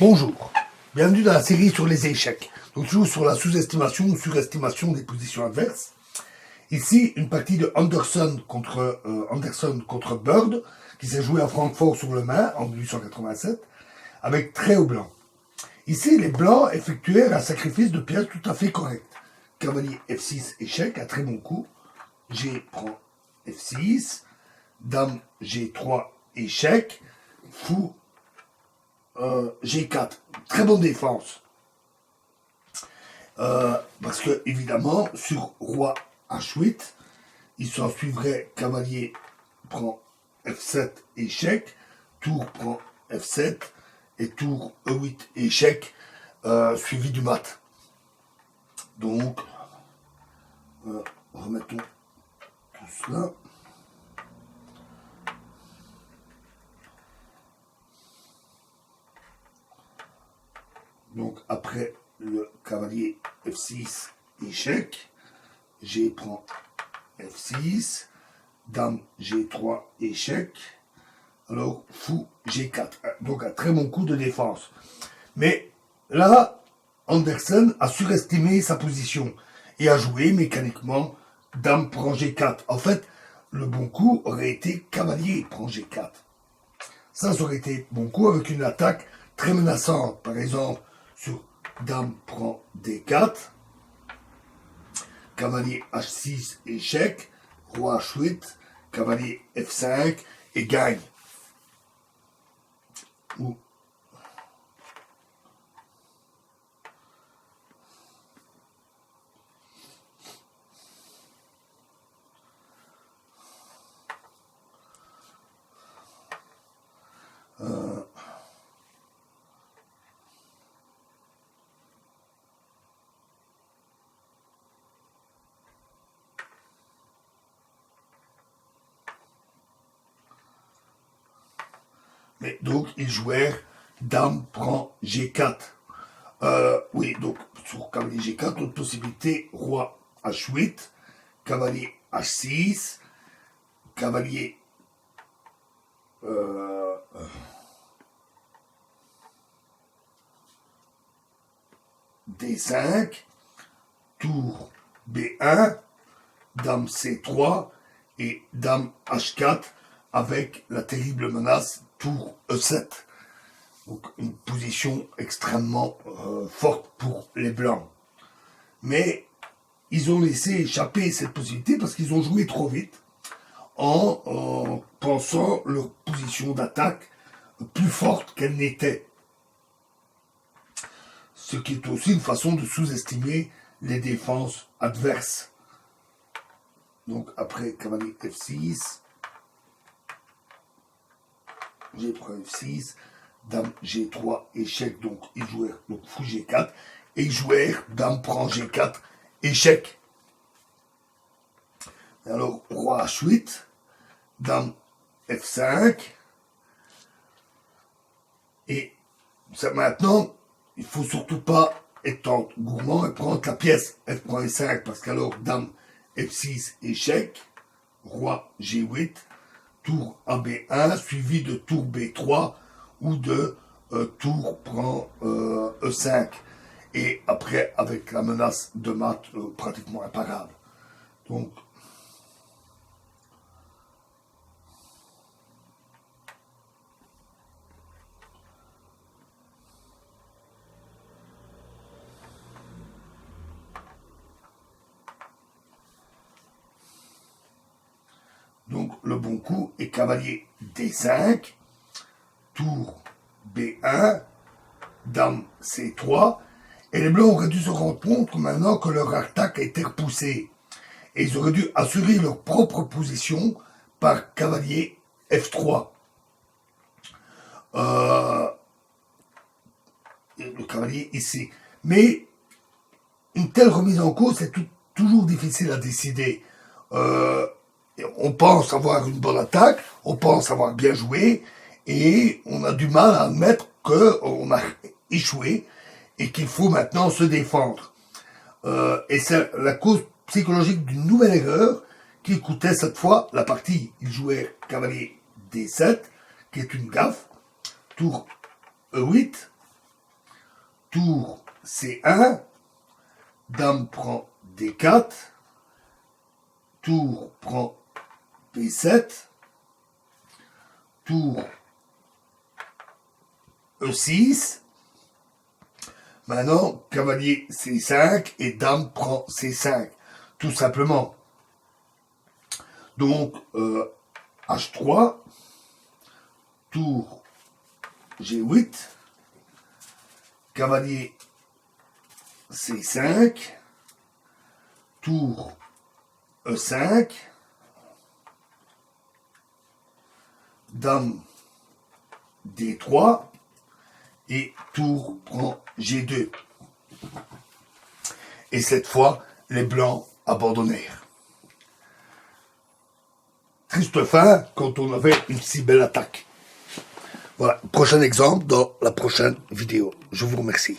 Bonjour, bienvenue dans la série sur les échecs, donc toujours sur la sous-estimation ou surestimation des positions adverses. Ici, une partie de Anderson contre Bird, qui s'est jouée à Francfort sur le Main en 1887, avec très haut blanc. Ici, les blancs effectuèrent un sacrifice de pièces tout à fait correct. Cavalier F6, échec, un très bon coup. G prend F6, Dame G3, échec, Fou G4, très bonne défense. Parce que, évidemment, sur Roi H8, il s'en suivrait cavalier prend F7, échec, tour prend F7, et tour E8, échec, suivi du mat. Donc, remettons tout cela. Donc, après le cavalier F6, échec, G prend F6, Dame G3, échec, alors Fou G4. Donc, un très bon coup de défense. Mais là, Anderson a surestimé sa position et a joué mécaniquement Dame prend G4. En fait, le bon coup aurait été cavalier prend G4. Ça aurait été bon coup avec une attaque très menaçante. Par exemple, sur Dame prend D4, cavalier H6, échec, Roi H8, cavalier F5 et gagne. Ou mais donc, ils jouèrent Dame prend G4. Oui, donc, sur cavalier G4, autre possibilité, Roi H8, cavalier H6, cavalier D5, tour B1, Dame C3 et Dame H4 avec la terrible menace tour E7. Donc une position extrêmement forte pour les Blancs. Mais ils ont laissé échapper cette possibilité parce qu'ils ont joué trop vite en pensant leur position d'attaque plus forte qu'elle n'était. Ce qui est aussi une façon de sous-estimer les défenses adverses. Donc après cavalier F6, G prend F6, Dame G3, échec, donc ils jouèrent donc Fou G4, et ils jouèrent Dame prend G4, échec. Alors Roi H8, Dame F5, et ça, maintenant, il faut surtout pas être gourmand et prendre la pièce F prend E5, parce qu'alors Dame F6, échec, Roi G8, tour AB1, suivi de tour B3 ou de tour prend E5. Et après, avec la menace de mat pratiquement imparable. Donc, le bon coup est cavalier D5, tour B1, Dame C3, et les Blancs auraient dû se rendre compte maintenant que leur attaque a été repoussée. Et ils auraient dû assurer leur propre position par cavalier F3. Le cavalier ici. Mais une telle remise en cause, c'est toujours difficile à décider. On pense avoir une bonne attaque, on pense avoir bien joué, et on a du mal à admettre qu'on a échoué et qu'il faut maintenant se défendre. Et c'est la cause psychologique d'une nouvelle erreur qui coûtait cette fois la partie. Il jouait cavalier D7, qui est une gaffe, tour E8, tour C1, dame prend D4, tour prend P7, tour E6, maintenant cavalier C5 et dame prend C5, tout simplement. Donc H3, tour G8, cavalier C5, tour E5, dame D3 et tour prend G2. Et cette fois, les blancs abandonnèrent. Triste fin quand on avait une si belle attaque. Voilà, prochain exemple dans la prochaine vidéo. Je vous remercie.